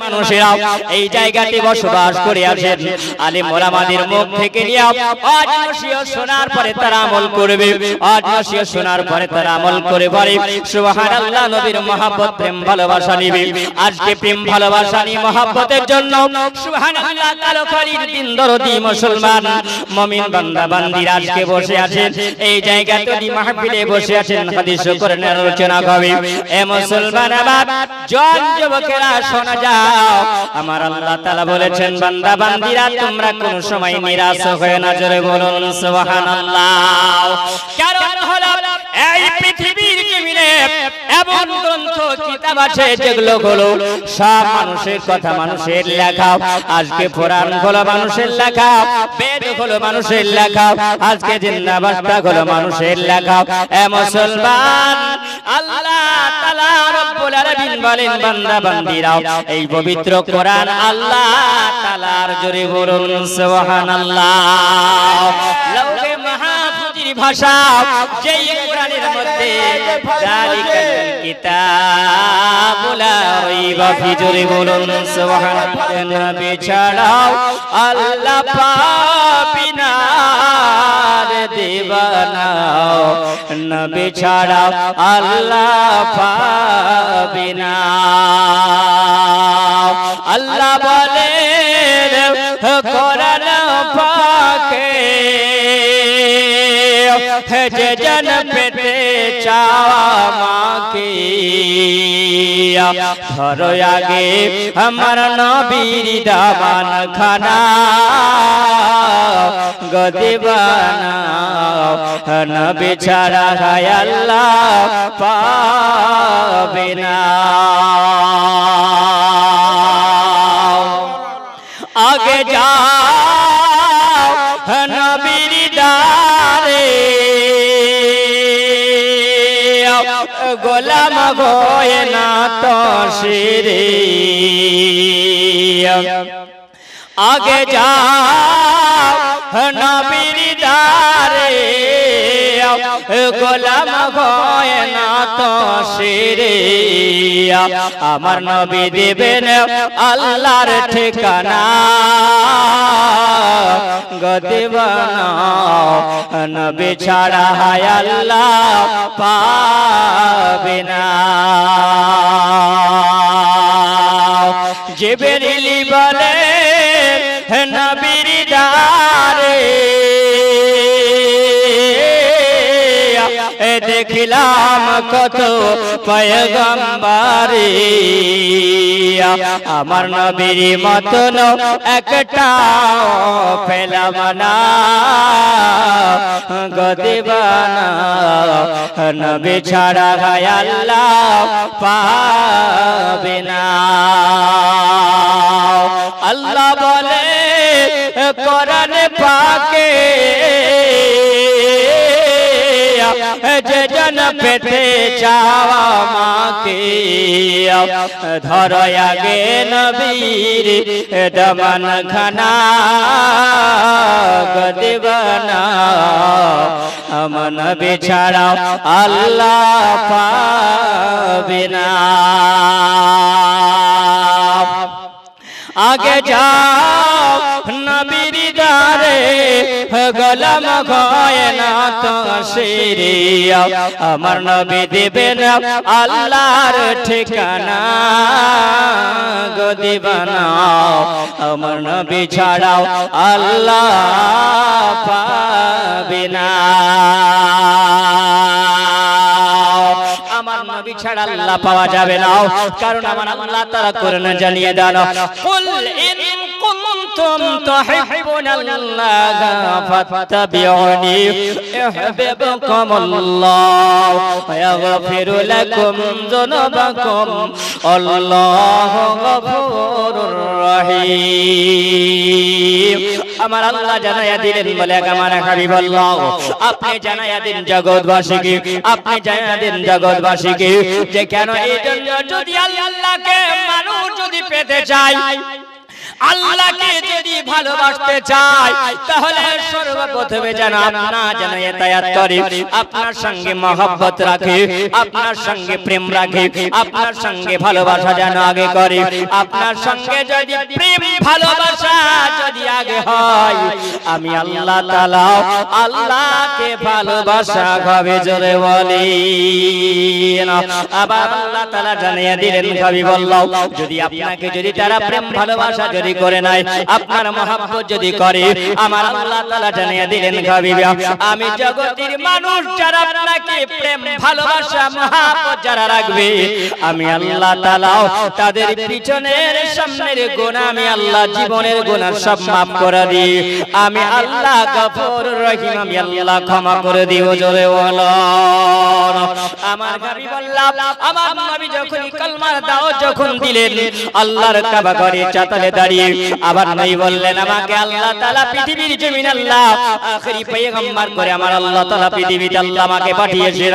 মানুষেরা এই জায়গাতে বসবাস করে আছেন। আলেম ওলামাদের মুখ থেকে নিয়ে আজ নসিহত শোনার পরে তারা আমল করবে, আজ নসিহত শোনার পরে তারা আমল করে বলে সুবহানাল্লাহ। নবীর মহব্বত প্রেম ভালোবাসা নিবে। আজকে প্রেম ভালোবাসা নিয়ে মহব্বতের জন্য সুবহানাল্লাহ কালোখালীর দিন দরদি মুসলমান মুমিন বান্দা বান্দিরা আজকে বসে আছেন এই জায়গাতে, এই মাহফিলে বসে আছেন। হাদিস কোরআনের আলোচনা হবে। এ মুসলমান আমার জন যুবকেরা শোনা যায়, আমার আল্লাহ তাআলা বলেছেন বান্দা বান্দিরা তোমরা কোন সময় নিরাশ হয়ে না, জোরে বলুন সুবহানাল্লাহ। কারণ হলো এই পৃথিবীর জমিনে এমন গ্রন্থ কিতাব আছে যেগুলো হলো সব মানুষের কথা, মানুষের লেখা। আজকে কোরআন হলো মানুষের লেখা, বেদ হলো মানুষের লেখা, আজকে জিন্নাবাস্তা হলো মানুষের লেখা। এ মুসলমান আল্লাহ তাআলা রব্বুল আলামিন বলেন বান্দা বান্দিরা এই পবিত্র কোরআন আল্লাহ তাআলার, জোরে বলুন সুবহানাল্লাহ। লৌহে মাহফুজের ভাষা যেই কোরআনের মধ্যে যালিকাল কিতাবু লা রাইবা ফি, জোরে বলুন সুবহানাল্লাহ। নবী ছাড়াও আল্লাহ পাবি না রে দিবানা, নবী ছাড়াও আল্লাহ পাবি না। আল্লাহ বলেন কোরআন পাকে যে জন পেতে চাওয়াকে ধরো আগে আমার নবীর দামান খানা গদিবানা, নবী ছাড়া হায় আল্লাহ পাবে না। আগে যাও নবীর দারে গোলাম গোয়ে না তো শিরে, আগে যাও নবীর দারে গোলাম গোয়ে না তো শিরে। আমার নবী দিবেন আল্লাহর ঠিকানা গদিবানা, নবী ছাড়া হায় আল্লাহ পাবে না। জিবরিল বলে নবীর দারে দেখিলাম কত পয়গম্বরে, আমার নবীর মতন একটা পেলাম না গদিবানা, নবী ছাড়া হায় আল্লাহ পাবে না। আল্লাহ বলে কোরআন পাকে যে জন পেতে চাওয়া মাকে ধরো আগে নবীর দামান খানা গদিবানা, আমার নবী ছাড়া আল্লাহ পাবে না। আগে যাও নবীর দারে গোলাম হয় না তো শিরে, আমার নবী দিবেন আল্লাহর ঠিকানা গদিবানা, আমার নবী ছাড়াও আল্লাহ পাবে না। আমার নবী ছাড়া আল্লাহ পাওয়া যাবে না, কারণ আমার আল্লাহ তাআলা কোরআনে জানিয়ে দেন কুল ইন কুনতুম তুহিব্বুনাল্লাহ ফাত্তাবিউনি ইউহিব্বুকুমুল্লাহ ওয়া ইয়াগফিরু লাকুম যুনুবাকুম আল্লাহু গফুরুর রহিম। আমার আল্লাহ জানায়া দিলেন বলে আমার হাবিবাল্লাহ আপনি জানায়া দিন জগৎবাসীকে, আপনি জানায়া দিন জগৎবাসীকে যে কেন এই জন্য যদি আল্লাহকে মানুষ যদি পেতে চায় আল্লাহকে যদি ভালোবাসতে চায় তাহলে সর্বপ্রথমে যেন আপনার যেন ইতায়াত করে, আপনার সঙ্গে মহব্বত রাখে, আপনার সঙ্গে প্রেম রাখে, আপনার সঙ্গে ভালোবাসা যেন আগে করে। আপনার সঙ্গে যদি প্রেম ভালোবাসা যদি আগে হয়, আমি আল্লাহ তাআলা আল্লাহকে ভালোবাসা হবে। জোরে বলি না। আবার আল্লাহ তাআলা জানিয়ে দিলেন, কবি বলল, যদি আপনাকে যদি তারা প্রেম ভালোবাসা যদি করে নাই, আপনার মহব্বত যদি করে, আমার আল্লাহ তাআলা জানিয়ে দিলেন, কবি আমি জগতের মানুষ যারা আপনাকে প্রেম ভালোবাসা মহব্বত যারা রাখবে, আমি আল্লাহ তাআলা তাদের পিছনের সামনের গুনাহ আমি আল্লাহ জীবনের গুনাহ সব মাফ করে দিই। আমি আল্লাহ গফুর রহিম, আমি আল্লাহ ক্ষমা করে দিব। জোরে বলো। আমার নবী বললাম, আমার নবী যখন কালমার দাওয়াত যখন দিলেন, আল্লাহর কাবা ঘরে চাতালে দাঁড়িয়ে আবার নবী বললেন, আমাকে আল্লাহ তাআলা পৃথিবীর জমিন আল্লাহ আখেরি পয়গম্বর করে আমার আল্লাহ তাআলা পৃথিবীতে আল্লাহ আমাকে পাঠিয়েছে।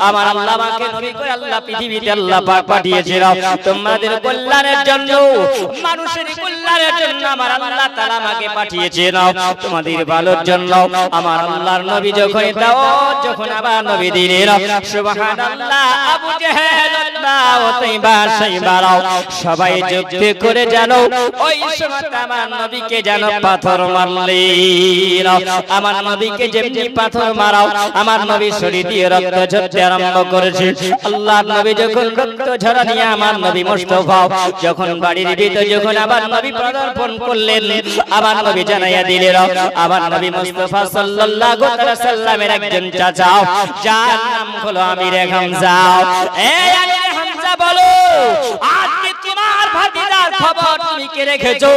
আমার আল্লাহ আমাকে নবী করে আল্লাহ পৃথিবীতে আল্লাহ পাক পাঠিয়েছে তোমাদের কল্যাণের জন্য, মানুষের কল্যাণের জন্য আমার আল্লাহ তাআলা আমাকে পাঠিয়েছে তোমাদের ভালোর জন্য। আমার আল্লাহর নবী যখন দাওয়াত যখন আবার নবী দিলেন, সুবহানাল্লাহ, আবু জেহেল ওতাইবা সাইবারাও সবাই যুদ্ধ করে জানো ওই সময় আমার নবীকে জানো পাথর মারলেন। আমার নবীকে যেমনি পাথর মারাও, আমার নবী শরীর দিয়ে রক্ত ঝরতে আরম্ভ করেছে। আল্লাহর নবী যখন রক্ত ঝরা নিয়ে আমার নবী মুস্তাফা যখন বাড়ির ভিতর যখন আবার নবী পদার্পণ করলেন, আবার নবী জানাইয়া দিলেন, আবার নবী মুস্তাফা সাল্লাল্লাহু আলাইহি সাল্লামের একজন চাচা যার নাম হলো আমির হামজা। এই আমির হামজা বলো, আজকে তোমার ভাতিজার খবর তুমি কে রেখেছো?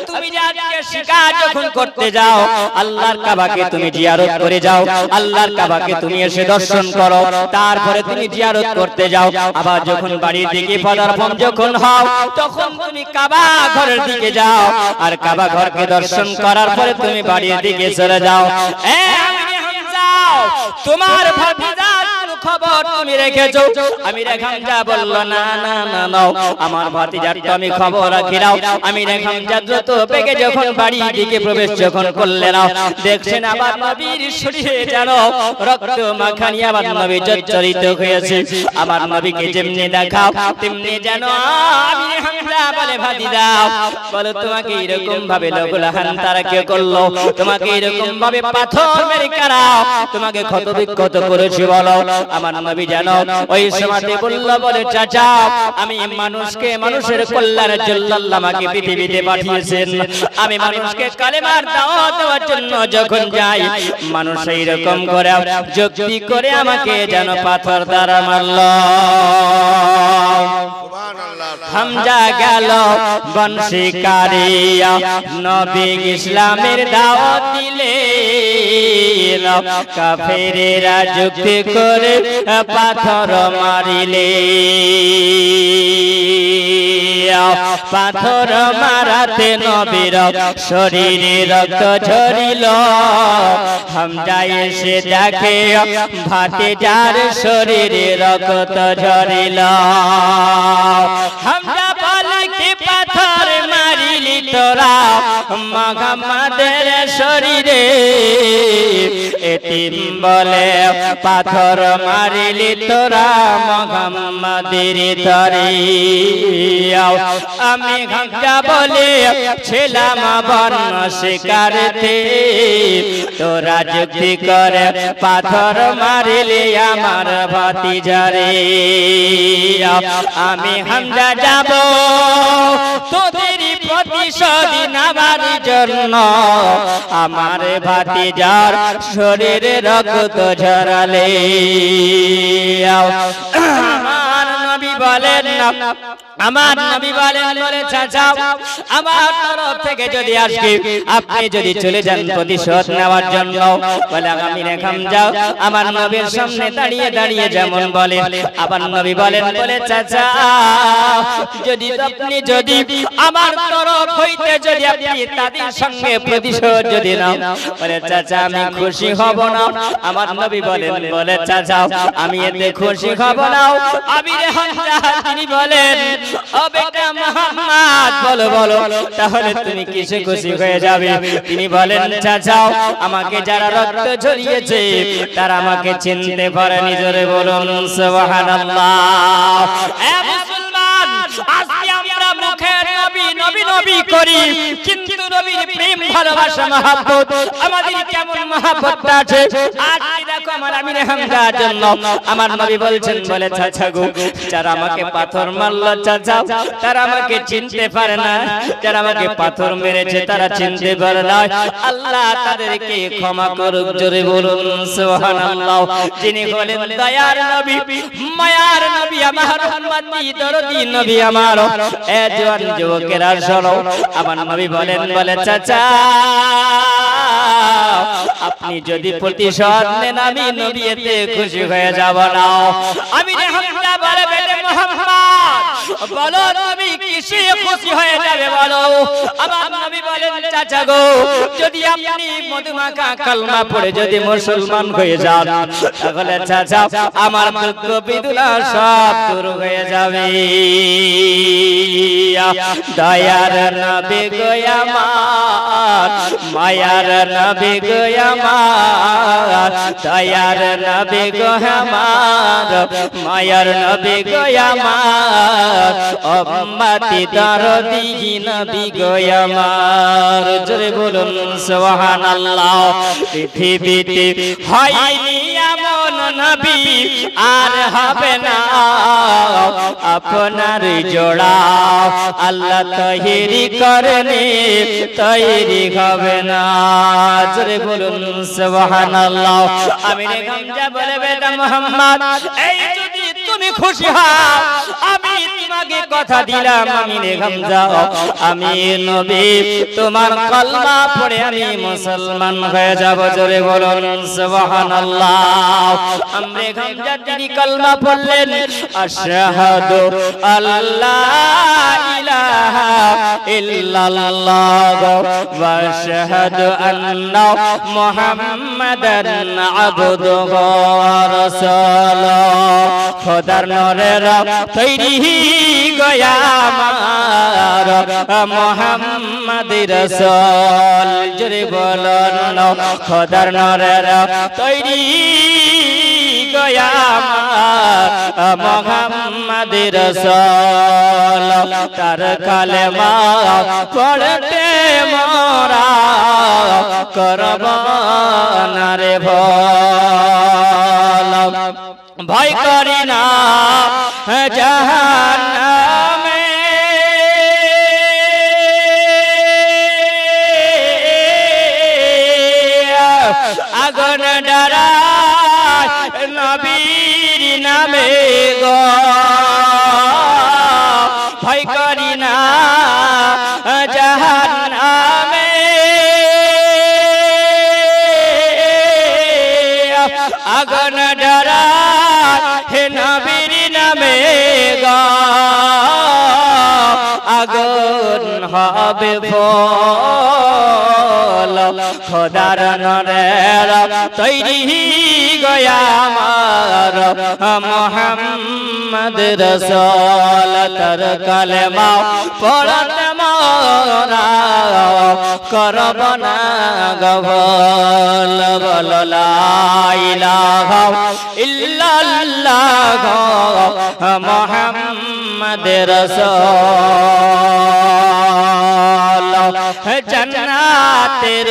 তুমি যে আজকে শিকার যখন করতে যাও, আল্লাহর কাবাকে তুমি জিয়ারত করে যাও, আল্লাহর কাবাকে তুমি এসে দর্শন করো, তারপরে তুমি জিয়ারত করতে যাও। আবার যখন বাড়ির দিকে পদার্পণ যখন হও, তখন তুমি কাবা ঘরের দিকে যাও, আর কাবা ঘরকে দর্শন করার পরে তুমি বাড়ির দিকে চলে যাও। তোমার ভাতিজার খবর তুমি রেখেছো? আমির হামজা বলল, না না না নাও, আমার ভাতিজার তো আমি খবর রাখি নাও। আমির হামজা দ্রুত বেগে যখন বাড়ির দিকে প্রবেশ যখন করলেন, দেখছেন আবার নবীর শরীরে যেন রক্ত মাখানি আমার নবী জর্জরিত হয়েছে। আমার নবীকে যেমনি দেখাও তেমনি যেন আমির হামজা বলে, ভাতিজা বলো, তোমাকে এরকম ভাবে লোকলাহান তারা কে করলো? তোমাকে এরকম ভাবে পাথর মেরে কারা তোমাকে ক্ষত বিক্ষত করেছে বলো? আমার নবী জানো ওই সময়তে বলল, বলে, চাচা আমি মানুষকে মানুষের কল্যাণের জন্য আল্লাহ আমাকে পৃথিবীতে পাঠিয়েছেন। আমি মানুষকে কালেমার দাওয়াত দেওয়ার জন্য যখন যাই, মানুষ এইরকম করে যুক্তি করে আমাকে যেন পাথর দ্বারা মারল। হামজা গেল বন শিকারিয়া, নবী ইসলামের দাওয়াত দিলে, কাফেরেরা যুক্তি করে পাথর মারিলে। পাথর মারাতে নবীর শরীরে রক্ত ঝরিল। হামজা এসে দেখে ভাতিজার শরীরে রক্ত ঝরিল। হামজা বলে, কি পাথর মারিলি তোরা মুহাম্মাদের শরীরে? এতিম বলে, পাথর মারিলি তোরা মুহাম্মাদের তরে। আমি হামজা বলে, ছিলাম বন শিকারতে, তোরা যুক্তি করে পাথর মারিলি আমার ভাতিজারে। আমি হামজা যাব তোদের প্রতিশোধ নেবার জন্য, আমার ভাতিজার শরীরে রক্ত ঝরালে। আমার নবী বলেন না, আমার নবী বলেন, বলে চাচা আমার তরফ থেকে যদি আজকে আপনি যদি চলে যান প্রতিশোধ নেওয়ার জন্য, বলে আমির হামজা আমার নবীর সামনে দাঁড়িয়ে দাঁড়িয়ে যেমন বলেন, আবার নবী বলেন, বলে চাচা যদি আপনি যদি আমার তরফ হইতে যদি আপনি তাদের সঙ্গে প্রতিশোধ যদি নাও, বলে চাচা আমি খুশি হব না। আমার নবী বলেন, বলে চাচা আমি এতে খুশি হব না। আমির হামজা তিনি বলেন, ও বেটা মুহাম্মদ বলো বলো তাহলে তুমি কিসে খুশি হয়ে যাবে? তিনি বলেন চাচা আমাকে যারা রক্ত ঝরিয়েছে তারা আমাকে চিনতে পারেনি। জোরে বলুন সুবহানাল্লাহ। এ মুসলমান, আজকে আমরা মুখে নবী নবী নবী করি, কিন্তু নবীর প্রেম ভালোবাসা মহব্বত আমাদের কেমন মহব্বতটা আছে? আজ দেখো আমার আমির হামজার জন্য আমার নবী বলছেন, বলে চাচা গো যারা আমাকে পাথর মারলো চাচা তারা আমাকে চিনতে পারে না, যারা আমাকে পাথর মেরেছে তারা চিনতে পারে না, আল্লাহ তাদেরকে ক্ষমা করুক। জোরে বলুন সুবহানাল্লাহ। যিনি হলেন দয়ার নবী, মায়ার নবী, আমার উম্মতি দরদি নবী আমার। এ জওয়ান যুবকেরা শোনো, আমার নবী বলেন, বলে চাচা আপনি যদি প্রতিশোধ নেন আমি নবী এতে খুশি হয়ে যাব না। আমি হামজা বলে বেটে মুহাম্মদ বলো নবী কিসে খুশি হয়ে যাবে বলো? আমার নবী বলেন চাচা গো যদি আপনি মধুমাখা কালমা পড়ে যদি মুসলমান হয়ে যান তাহলে চাচা আমার দুঃখ বিদুলা সব দূর হয়ে যাবে। দয়ার নবী গো আমার, মায়ার নবী গো আমার, দয়ার নবী গো আমার, মায়ার নবী গো আমার, উম্মতি দরদি নবী গো আমার। জোরে বলুন সুবহানাল্লাহ। পৃথিবীতে হয়নি এমন নবী আর হবে না আপনার জোড়া, আল্লাহ তৈরি করেনি তৈরি হবে না। জোরে বলুন সুবহানাল্লাহ। আমিরে হামজা বলে বেটা মুহাম্মদ এই যদি তুমি খুশি হও আমি তোমাকে কথা দিলাম আমিরে হামজা আমি নবী তোমার কলমা পড়ে আমি মুসলমান হয়ে যাব। জোরে বলুন সুবহানাল্লাহ। আমিরে হামজা যিনি কলমা পড়লেন আশহাদু আল্লা ইলাহা ইল্লাল্লাহ ওয়া আশহাদু আন্না মুহাম্মাদান আবদুহু ওয়া রাসূলুহু। খোদার নূরের তৈরি গয়া আমার মুহাম্মদ রাসূল। জোরে বলুন খোদার নূরের তৈরি গয়া আমার মুহাম্মদ রাসূল। তার কালেমা পড়তে মোরা করব না রে ভয় করি না জাহান্নামে, আগুন ডরায় নবীর নামে গো ভয় করি না জাহান্নামে, আগুন ডরায় নবীর নামে গো আগুন হবে ফল খোদার নূরের তৈরি গয়া আমার মুহাম্মদ রাসূল। তার কালেমা পড়তে মোরা করব না গভল। বল লা ইলাহা ইল্লাল্লাহ মুহাম্মদ রাসূল। জান্নাতের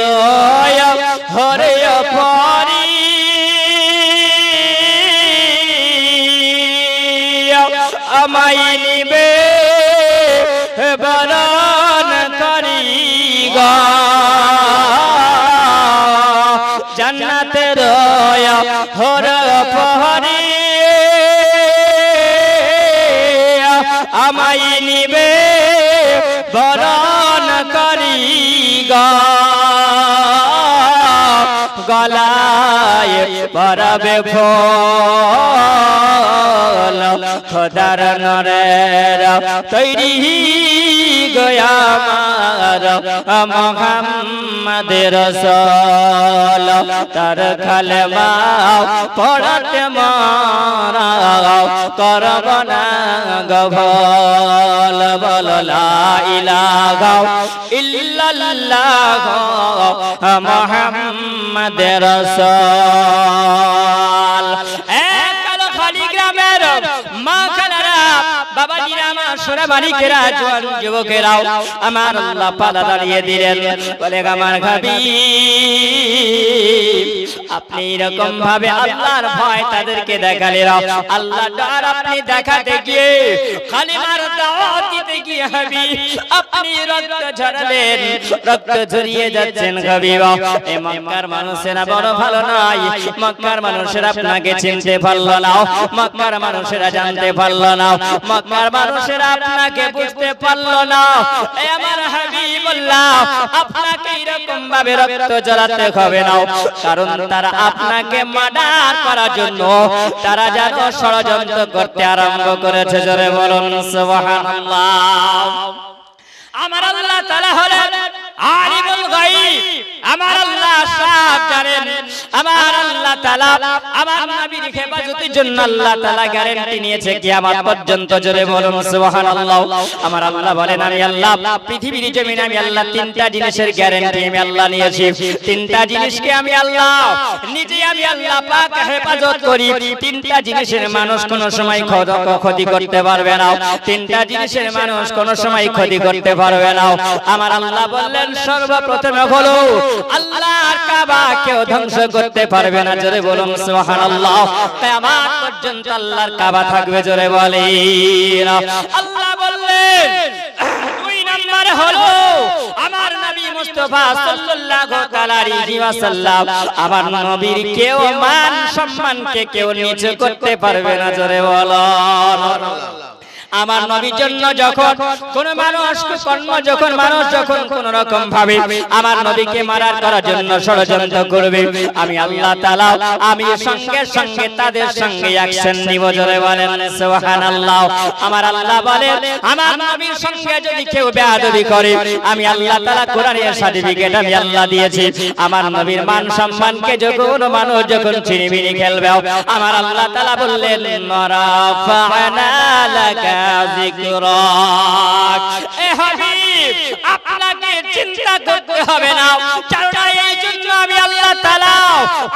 ঘরে পরি আমায় নিবে বরণ করি গো জান্নাতের ঘরে পরি আমায় নিবে বরণ করি গো গলায় পরাবে ফল খোদার নূরের তৈরি গয়া মোহাম্মদ রাসূল তার কালেমা পড়তে মোরা করব না গভল বল লা ইলাহা ইল্লাল্লাহ মুহাম্মদ রাসূল। কালো খালি গ্রামের মা খালারা বাবাজিরা আমার সোনামানিকেরা জোয়ান যুবকেরাও আমার আল্লাহ পালা দাঁড়িয়ে দিলেন বলে আমার হাবিব আপনি এরকম ভাবে আল্লাহর ভয় তাদেরকে দেখালেন আল্লাহ ডর আপনি দেখাতে গিয়ে কালিমার দাওয়াত দিতে গিয়ে হাবিব আপনি রক্ত ঝরালেন রক্ত ঝরিয়ে যাচ্ছেন হাবিব এই মক্কার মানুষেরা বড় ভালো নয় মক্কার মানুষেরা আপনাকে চিনতে পারলো না মক্কার মানুষেরা জানতে পারলো না মক্কার মানুষেরা আপনাকে বুঝতে পারলো না এই আমার হাবিবুল্লাহ আপনাকে এরকম ভাবে রক্ত ঝরাতে হবে না কারণ তারা আপনাকে মার্ডার করার জন্য তারা যেন ষড়যন্ত্র করতে আরম্ভ করেছে জোরে বলুন সুবহানাল্লাহ। আমার আল্লাহ তাআলা হলেন আলিমুল গায়ব আমার আল্লাহ সব জানেন আমার আল্লাহ তাআলা আমার নবীর হেফাজতের জন্য আল্লাহ তাআলা গ্যারান্টি নিয়েছে কিয়ামত পর্যন্ত জোরে বলুন সুবহানাল্লাহ। আমার আল্লাহ বলেন আমি আল্লাহ পৃথিবীর জমিনে আমি আল্লাহ তিনটা জিনিসের গ্যারান্টি আমি আল্লাহ নিয়েছি তিনটা জিনিসকে আমি আল্লাহ নিজে আমি আল্লাহ পাক হেফাজত করি তিনটা জিনিসের মানুষ কোনো সময় ক্ষতি করতে পারবে না তিনটা জিনিসের মানুষ কোনো সময় ক্ষতি করতে পারবে না। আমার আল্লাহ বললেন সর্বপ্রথমে হলো আল্লাহর কাবা কেউ ধ্বংস করতে পারবে না জোরে বলুন সুবহানাল্লাহ। কিয়ামত পর্যন্ত আল্লাহর কাবা থাকবে জোরে বলেন। আল্লাহ বললেন দুই নম্বরে হলো আমার নবী মুস্তাফা সাল্লাল্লাহু তাআলা আলাইহি ওয়াসাল্লাম আমার নবীর কেউ মান সম্মানকে কেউ নিচু করতে পারবে না জোরে বলুন। আমার নবীর জন্য যখন কোন মানুষ যখন কোন রকম ভাবে আমার নবীকে মারার করার জন্য ষড়যন্ত্র করবে আমি আল্লাহ তাআলা আমি সঙ্গে সঙ্গে তাদের সঙ্গে অ্যাকশন নিব জোরে বলেন সুবহানাল্লাহ। আমার আল্লাহ বলেন আমার নবীর সঙ্গে যদি কেউ বেয়াদবি করে আমি আল্লাহ তাআলা কোরআনের সার্টিফিকেট আমি আল্লাহ দিয়েছি আমার নবীর মান সম্মানকে যখন মানুষ যখন ছিনিমিনি খেলবে আমার আল্লাহ তাআলা বললেন রাফা'না লাকা যিকরাক এ হাবিব আপনাকে চিন্তা করতে হবে না কারণ এই জন্য আমি আল্লাহ তাআলা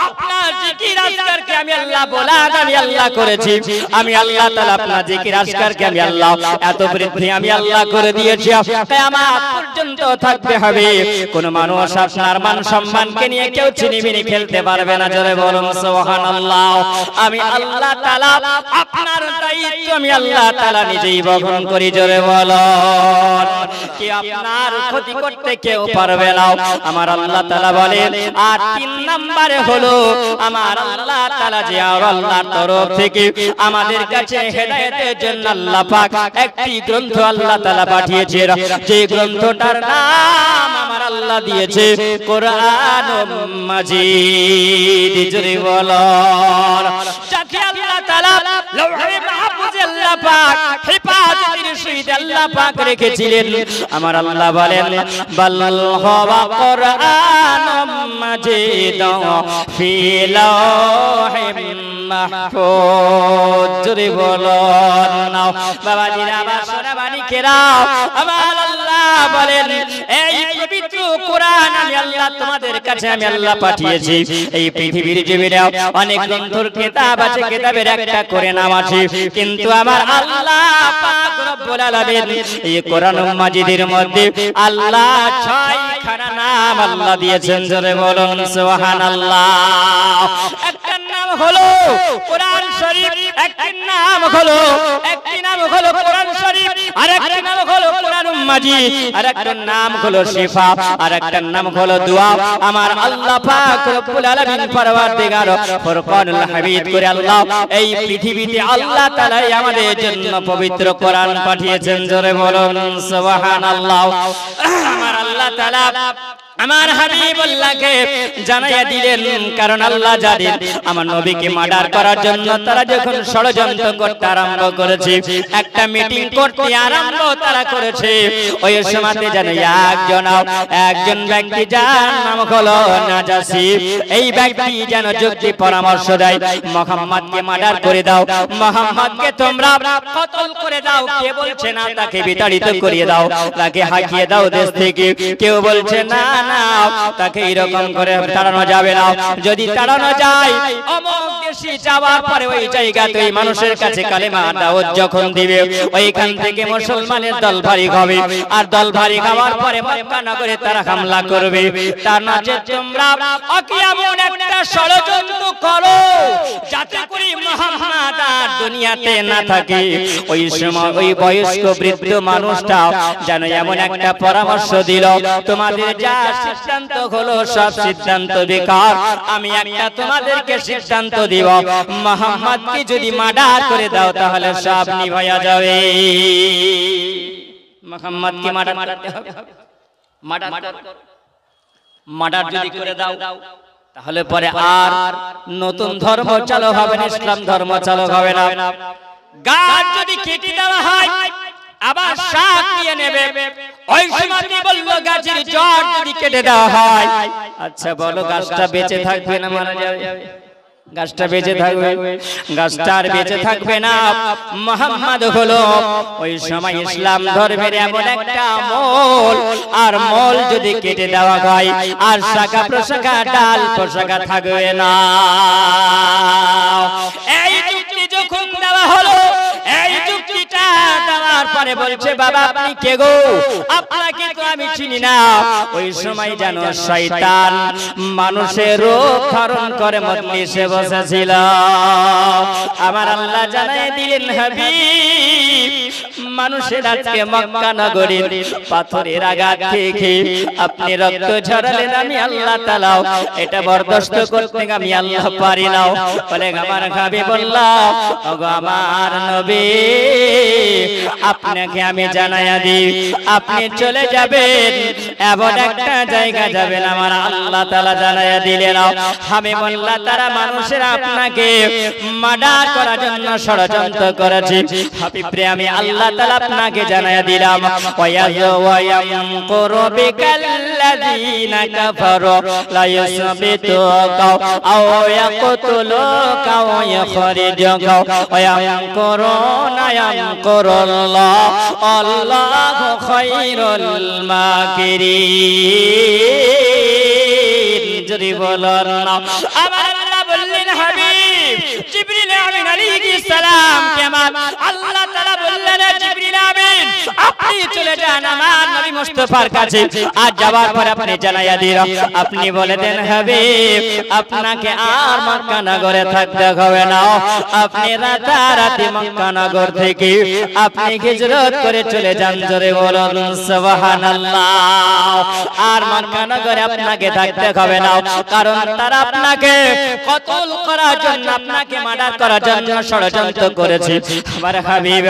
আপনার জিকির আজকারকে আমি আল্লাহ বলাগ আমি আল্লাহ করেছি আমি আল্লাহ তাআলা আপনার জিকির আজকারকে আমি আল্লাহ এত বৃদ্ধি আমি আল্লাহ করে দিয়েছি কিয়ামত পর্যন্ত থাকতে হবে কোন মানুষ আপনার মান সম্মানকে নিয়ে কেউ ছিনিমিনি খেলতে পারবে না জোরে বলুন সুবহানাল্লাহ। আমি আল্লাহ তাআলা আপনার দায়িত্ব আমি আল্লাহ তাআলা নিজেই বহন করি জোরে বলুন কি আপনার ক্ষতি করতে কেউ পারবে না আমার আল্লাহ তাআলা বলেন। আর তিন নম্বরে হলো আমার আল্লাহ তাআলা যে আল্লাহর তরফ থেকে আমাদের কাছে হেদায়েতের জন্য আল্লাহ পাক একটি গ্রন্থ আল্লাহ তাআলা পাঠিয়েছেন যে গ্রন্থটার নাম আমার আল্লাহ দিয়েছে কোরআনুল মাজিদ জোরে বলুন। যাকে আল্লাহ তাআলা লৌহে মাহফুজে আল্লাহ পাক হেফাজতের সহিত আল্লাহ পাক রেখেছিলেন আমার আল্লাহ বলেন বাল হুয়া কোরআনুম মাজিদ ফি লাওহিম মাহফুজ জোরে বলুন। বাবাজিরা আমার সোনামানিকেরা আমার আল্লাহ বলেন এই পবিত্র কোরআন আমি আল্লাহ তোমাদের কাছে আমি আল্লাহ পাঠিয়েছি এই পৃথিবীর জমিনে অনেক গ্রন্থের কিতাব আছে কিতাবের একটা করে নাম আছে কিন্তু আমার আল্লাহ পাক রব্বুল আলামিন এই কোরআনুল মাজিদের মধ্যে আল্লাহ 6 খানা নাম আল্লাহ দিয়েছেন জোরে বলুন সুবহানাল্লাহ। একটা নাম হলো কোরআন শরীফ একটি নাম হলো কোরআন শরীফ আর একটা নাম হলো কোরআনুল মাজিদ আর একটা নাম হলো শিফা আর একটা নাম হলো দোয়া। আমার আল্লাহ পাক রব্বুল আলামিন পরওয়ারদিগার ফুরকানুল হামিদ করে আল্লাহ এই পৃথিবীতে আল্লাহ তাআলা আমাদের জন্য পবিত্র কোরআন পাঠিয়েছেন জোরে বলুন সুবহানাল্লাহ। আমার আল্লাহ তাআলা আমার হাবিবুল্লাহকে জানাইয়া দিলেন, কারণ আল্লাহ জানেন আমার নবীকে মার্ডার করার জন্য তারা যখন ষড়যন্ত্র করতে আরম্ভ করেছে, একটা মিটিং করতে আরম্ভ তারা করেছে, ওই সময়তে যেন একজন ব্যক্তি যার নাম হলো নাজাসী, এই ব্যক্তি যেন যুক্তি পরামর্শ দেয়, মুহাম্মদকে মার্ডার করে দাও, মুহাম্মদকে তোমরা কতল করে দাও। কে বলছে না তাকে বিতাড়িত করিয়ে দাও, তাকে হাঁকিয়ে দাও দেশ থেকে। কেউ বলছে না না তাকে এরকম করে তাড়ানো যাবে না, যদি তাড়ানো যায় অমুক দেশে যাওয়ার পরে ওই জায়গাতে ওই মানুষের কাছে কালেমা দাওয়াত যখন দিবে ওইখান থেকে মুসলমানের দল ভারী হবে, আর দল ভারী হওয়ার পরে মক্কা নগরে তারা হামলা করবে। তার মাঝে তোমরা এমন একটা ষড়যন্ত্র করো যাতে করে মুহাম্মদ আর দুনিয়াতে না থাকে। ওই সময় ওই বয়স্ক বৃদ্ধ মানুষটা যেন এমন একটা পরামর্শ দিল, তোমাদের যা সিদ্ধান্ত হলো সব সিদ্ধান্ত বেকার, আমি একটা তোমাদেরকে সিদ্ধান্ত দিব, মুহাম্মদকে যদি মার্ডার করে দাও তাহলে সব নিভাইয়া যাবে। মুহাম্মদকে মার্ডার করতে হবে, মার্ডার যদি করে দাও তাহলে পরে আর নতুন ধর্ম চালু হবে না, ইসলাম ধর্ম চালু হবে না। গাছ যদি কেটে দেওয়া হয় আবার শাক নিয়ে নেবে, ওই সময় বলল গাছের জড় যদি কেটে দেওয়া হয়, আচ্ছা বলো গাছটা বেঁচে থাকবে না মারা যাবে? গাছটা বেঁচে থাকবে, গাছটা আর বেঁচে থাকবে না। মুহাম্মদ হলো ওই সময় ইসলাম ধর্মের এমন একটা মূল, আর মূল যদি কেটে দেওয়া হয় আর শাখা প্রশাখা ডাল প্রশাখা থাকবে না। এই যুক্তি যখন দেওয়া হলো, এই যুক্তিটা দেওয়ার পরে বলছে বাবা আপনি কে গো, আপনাকে তো আমি চিনি না। ওই সময় যেন শয়তান মানুষের রূপ ধারণ করে মজলিসে বসেছিল। আমার আল্লাহ জানাই দিলেন হাবিব, মানুষের আজকে মক্কা নগরীর পাথরের আঘাত থেকে আপনি রক্ত ঝরালেন, আমি আল্লাহ তাআলা এটা বরদাস্ত করতে আমি আল্লাহ পারি না। বলে আমার হাবিব বললাম ওগো আমার নবী, আপনাকে আমি জানাইয়া দিই আপনি চলে যাবেন এমন একটা জায়গা যাবেন আমার আল্লাহ তাআলা জানাইয়া দিলেন। আমি বললাম তারা মানুষের আপনাকে মার্ডার করার জন্য ষড়যন্ত্র করেছে, হাবিব রে আমি আল্লাহ তাআলা আপনাকে জানাইয়া দিলাম ওয়ায়ামকুরু বিকাল্লাযীনা কাফারু লা ইউসবিতুকা আও ইয়াকতুলুকা ওয়া ইখরিজুকা ওয়ায়ামকুরুনা ইয়ামকুরুল্লাহ আল্লাহু খায়রুল মাকিরিন। যদি বলেন না আমার আল্লাহ বললেন হাবিব জিবরিল আমিন আলাইহিস সালাম কে আমার আল্লাহ তাআলা বললেন জিবরিল আমিন আপনি চলে যান আমার নবী মুস্তাফার কাছে, আর যাওয়ার পর আপনি জানাইয়া দিন, আপনি বলে দেন হাবিব আপনাকে আর মক্কা নগরে থাকতে হবে না, আপনি রাতারাতি মক্কা নগর থেকে আপনি হিজরত করে চলে যান। জোরে বলুন সুবহানাল্লাহ। আর মক্কা নগরে আপনাকে থাকতে হবে না, কারণ তারা আপনাকে কতল করার জন্য আপনাকে মার্ডার করার জন্য ষড়যন্ত্র করেছে। আমার হাবিব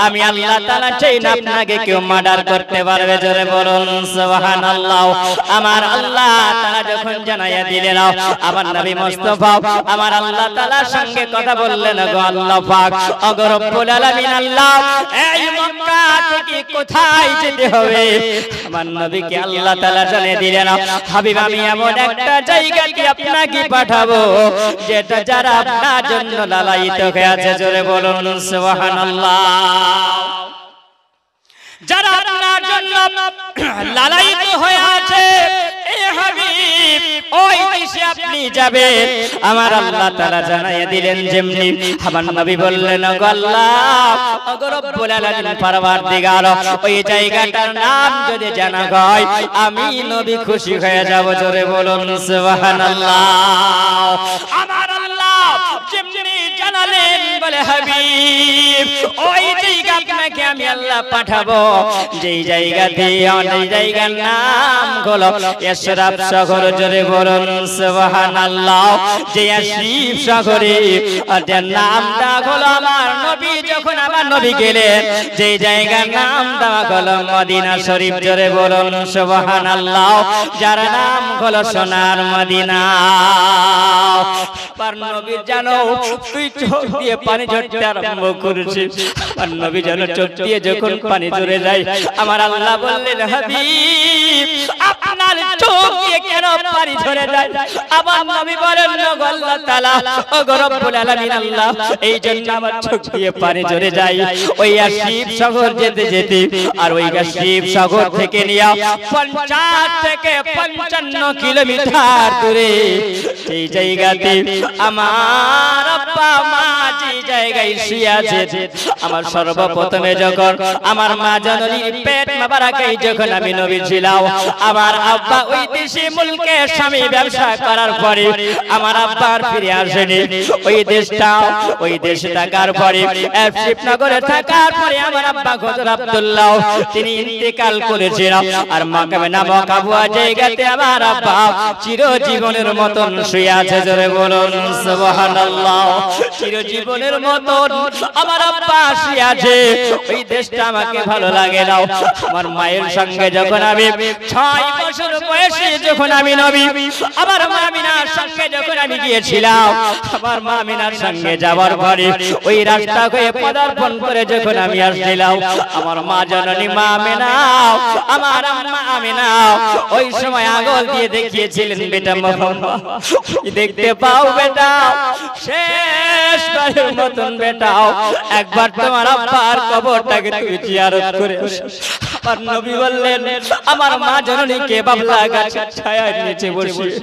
আমি আল্লাহ তাআলা চাই না আপনাকে কেউ মার্ডার করতে পারবে। জোরে বলুন সুবহানাল্লাহ। আমার আল্লাহ তাআলা যখন জানাইয়া দিলেন আমার নবী মুস্তাফা আমার আল্লাহ তাআলার সঙ্গে কথা বললেন, গো আল্লাহ পাক ওগো রব্বুল আলামিন আল্লাহ এই মক্কা থেকে কোথায় যেতে হবে আমার নবীকে আল্লাহ তাআলা জানিয়ে দিলেন, হাবিব আমি এমন একটা জায়গাতে আপনাকে পাঠাবো যেটা যারা আপনার জন্য লালায়িত হয়ে আছে। জোরে বলুন সুবহানাল্লাহ। যারা আপনার জন্য লালায়িত হয়ে আছে এ হাবিব ওই দেশে আপনি যাবেন। আমার আল্লাহ তাআলা জানাইয়া দিলেন যেমনি আমার নবী বললেন ওগো আল্লাহ ওগো রব্বুল আলামিন পরওয়ারদিগার ওই জায়গাটার নাম যদি জানা হয় আমি নবী খুশি হয়ে যাব। জোরে বলুন সুবহানাল্লাহ। আমার আল্লাহ যেমনি জানা বলেন, বলে হাবিব ওই জায়গা আপনাকে আমি আল্লাহ পাঠাবো যেই জায়গাতে, ওই জায়গার নাম হলো ইসরাফ সাগর। জোরে বলুন সুবহানাল্লাহ। যে ইসরাফ সাগরে ওটার নামটা হলো আমার নবী, যখন আমার নবী গেলেন যেই জায়গার নাম দেওয়া হলো মদিনা শরীফ। জোরে বলুন সুবহানাল্লাহ। যার নাম হলো সোনার মদিনা। আর নবী জানো তুই চোখ দিয়ে পানি ঝরতে আরম্ভ করেছিস, আর নবী জানো চোখ দিয়ে যখন পানি ঝরে যায়, আমার আল্লাহ বললেন হাবিব আপনার চোখ দিয়ে কেন পানি ঝরে যায়? আমার নবী বলেন আল্লাহ তাআলা ও রব্বুল আলামিন আল্লাহ এই জন্য আমার চোখ দিয়ে পানি ঝরে যায়। ওই ইসরাফ সাগর যেতে যেতে, আর ওই ইসরাফ সাগর থেকে নিয়ে 50 থেকে 55 কিলোমিটার দূরে এই জায়গাতে আমার আব্বা মা যে জায়গায় শুয়ে আছে, আমার সর্বপ্রথমে যখন আমার মা জননীর পেট মোবারকে যখন আমি নবী ছিলাম, আমার আব্বা ওই দেশে মুলকে স্বামী ব্যবসা করার পরে আমার আব্বার ফিরে আসেনি ওই দেশটা। ওই দেশে থাকার পরে শিবনগরে থাকার পরে আমার আব্বা হযরত আব্দুল্লাহ তিনি ইন্তেকাল করেছিলেন। আর মাকামে নামক আবুয়া জায়গাতে আমার আব্বা চিরজীবনের মতন শুয়ে আছে। জোরে বলুন সুবহানাল্লাহ। চিরজীবনের মতন আমার আব্বা শুয়ে আছে। ওই দেশটা আমাকে ভালো লাগে না। আমার মায়ের সঙ্গে যখন আমি 6 বছর বয়সে যখন আমি নবী আমার মা আমিনার সঙ্গে যখন আমি গিয়েছিলাম, আমার মা আমিনার সঙ্গে যাওয়ার পরে ওই রাস্তা হয়ে পদার্পণ করে যখন আমি আসছিলাম, আমার মা জননী মা আমিনা, আমার আম্মা আমিনা ওই সময় আগল দিয়ে দেখিয়েছিলেন বেটা মোহাম্মদ দেখতে পাও বেটা, শেষবারের মতন বেটা একবার তোমার আব্বার কবরটাকে তুই জিয়ারত করে আসো। আমার নবী বললেন আমার মা জননীকে বাবলা গাছের ছায়ার নিচে বসিয়ে,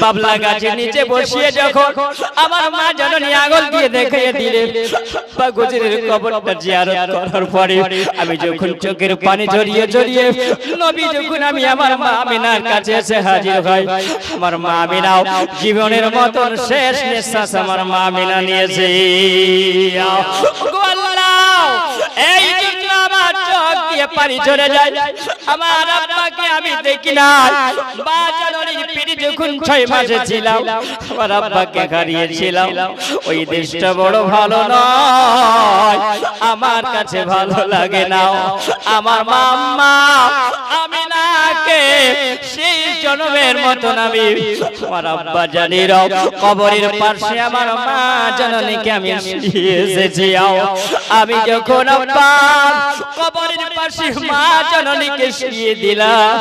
বাবলা গাছের নিচে বসিয়ে যখন আমার মা জননী আগল দিয়ে দেখিয়ে দিলেন বা গুজরের কবরটা জিয়ারত করার পরে আমি যখন চোখের পানি ঝরিয়ে ঝরিয়ে নবী যখন আমি আমার মা আমিনার কাছে এসে হাজির হই, আমার মা আমিনাও জীবনের মতন শেষ নিঃশ্বাস আমার মা আমিনা নিয়েছে। এই জন্য আমার চোখ দিয়ে পানি ঝরে যায়। আমার আব্বাকে আমি দেখি না, মা জননীর পেটে যখন 6 মাসে ছিলাম আমার আব্বাকে হারিয়েছিলাম। ওই দেশটা বড় ভালো নয়, আমার কাছে ভালো লাগে না। আমার মা আমিনাকে সেই জন্মের মতন আমি আমার আব্বা জানির কবরের পাশে আমার মা জননীকে আমি শুয়ে এসেছি। আমি যখন আব্বা কবরের পাশে মা জননীকে শুয়ে দিলাম,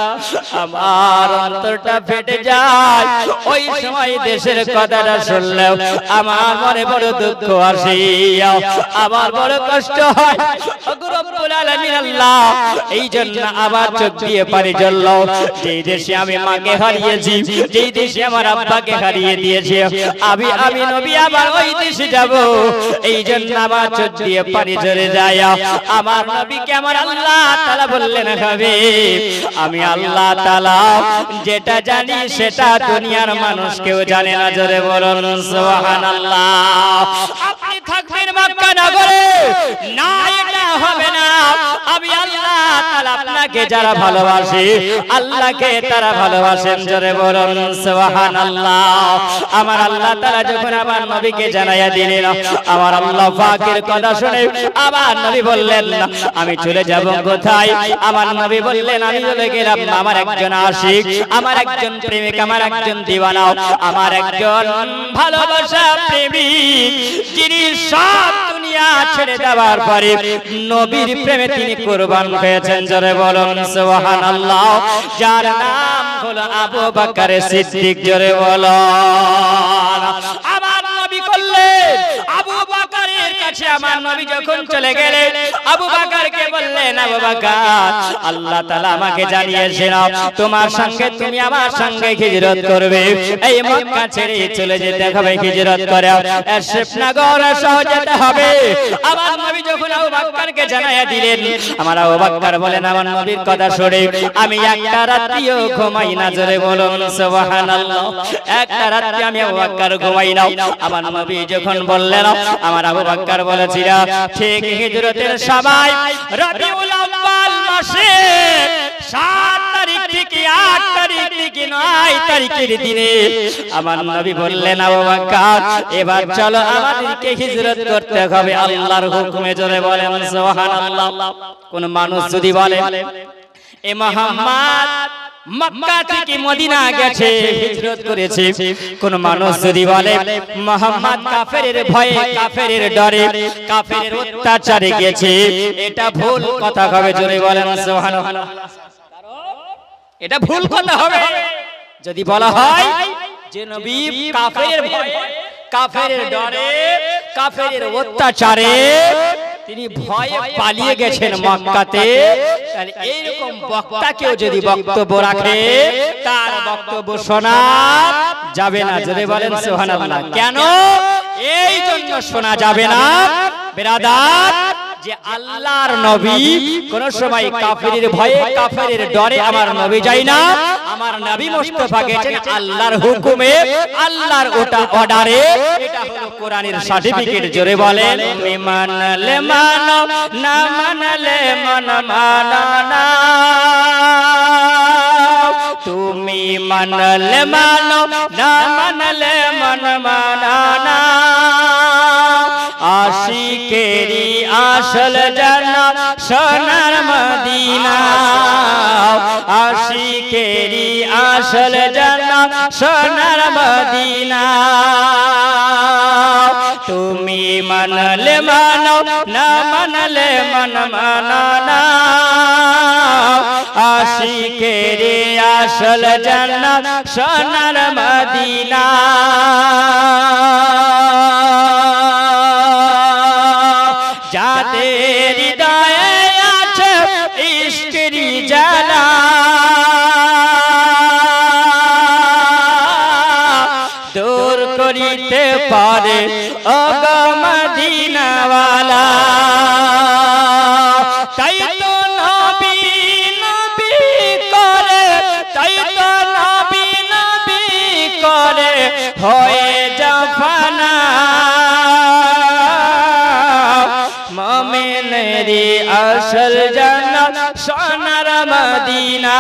আমার অন্তরটা ফেটে যায়। ওই সময় দেশের কথাটা শুনলেও আমার মনে বড় দুঃখ আসে, আমার বড় কষ্ট হয়। রব্বুল আলামিন আল্লাহ এই জন্য আবার চোখ দিয়ে পানি ঝরল। যেই দেশে আমি মাকে হারিয়েছি, যেই দেশে আমার আব্বাকে হারিয়ে দিয়েছি, আমি নবী আবার ওই দেশে যাব। এই জন্য আবার চোখ দিয়ে পানি ঝরে যায়। আমার নবীকে আমার আল্লাহ তাআলা বললেন হাবিব আমি আল্লাহ তাআলা যেটা জানি সেটা দুনিয়ার মানুষ কেউ জানে না। জোরে বলুন সুবহানাল্লাহ। আপনি থাকবেন মক্কা নগরে না, এটা হবে না। আমি আল্লাহ তাআলা আপনাকে যারা ভালোবাসে আল্লাহকে তারা ভালোবাসেন। জোরে বলুন সুবহানাল্লাহ। আমার আল্লাহ তাআলা যখন আমার নবীকে জানাইয়া দিলেন, আমার আল্লাহ পাকের কথা শুনে আমার নবী বললেন আমি চলে যাব কোথায়? আমার নবী বললেন আমি চলে গেলাম আমার একজন আশিক, আমার একজন প্রেমিক, আমার একজন দিওয়ানা, আমার একজন ভালোবাসা প্রেমিক, যিনি সব দুনিয়া ছেড়ে দেওয়ার পরে নবীর প্রেমে তিনি কুরবান হয়েছেন। জোরে বলুন সুবহানাল্লাহ। যার নাম হলো আবু বকর সিদ্দিক। জোরে বলুন। আমার নবী করলেন আবু বকরের কাছে আমার নবী যখন চলে গেলেন আবু বকরকে বললেন আবু বকর আল্লাহ তাআলা আমাকে জানিয়েছেন তোমার সঙ্গে তুমি আমার সঙ্গে হিজরত করবে, এই মক্কা ছেড়ে চলে যেতে হবে, হিজরত করে শিবনগর শহর যেতে হবে। আমার নবী যখন আবু বকরকে জানাইয়া দিলেন, আমার আবু বকর বলেন আমার নবীর কথা শুনে আমি একটা রাত্রিও ঘুমাই না। জোরে বলুন সুবহানাল্লাহ। একটা রাত্রি আমি আবু বকর ঘুমাই না। আমার নবী যখন বললেন বললেন আমার আবু বকর বলেছিল ঠিক হিজরতের সময় রবিউল আউয়াল মাসে 7 তারিখ থেকে 8 তারিখ থেকে 9 তারিখের দিনে আমার নবী বললেন আবু বকর এবার চলো আমাদেরকে হিজরত করতে হবে আল্লাহর হুকুমে। জোরে বলেন সুবহানাল্লাহ। কোন মানুষ যদি বলে এ মুহাম্মদ মক্কা থেকে মদিনা গেছে হিজরত করেছে, কোন মানুষ যদি বলে মুহাম্মদ কাফেরের ভয়ে কাফেরের ডরে কাফেরের অত্যাচারে গেছে, এটা ভুল কথা হবে। জোরে বলেন সুবহানাল্লাহ। এটা ভুল কথা হবে যদি বলা হয় যে নবী কাফেরের ভয়ে কাফেরের ডরে কাফেরের অত্যাচারে তিনি ভয়ে পালিয়ে গেছেন মক্কাতে, তাহলে এইরকম বক্তাকেও যদি বক্তব্য রাখে তার বক্তব্য শোনা যাবে না। যদি বলেন সুবহানাল্লাহ। কেন এই জন্য শোনা যাবে না বেরাদার যে আল্লাহর নবী কোন সময় কাফেরের ভয়ে কাফেরের ডরে আমার নবী যায় না, আমার নবী মুস্তাফা গেছেন আল্লাহর হুকুমে আল্লাহর ওটা অর্ডারে। এটা হলো কোরআনের সার্টিফিকেট। জোরে বলেন তুমি মানলে মানো না মানলে মন মানো না, তুমি মানলে মানো না মানলে মন মানো না, আশিকেরি আসল জান্নাত সোনার মদিনা, আশিকেরি আসল জান্নাত সোনার মদিনা, তুমি মানলে মানো না মানলে মন মানো না, আশিকেরি আসল জান্নাত সোনার মদিনা। যাদের হৃদয়ে আছে ইশকের জ্বালা, দূর করিতে পারে ও গো মদিনাওয়ালা, তাই তো নবী নবী করে, তাই তো নবী নবী করে হয়ে জাফানা, মুমিনেরি আসল জান্নাত সোনার মদিনা।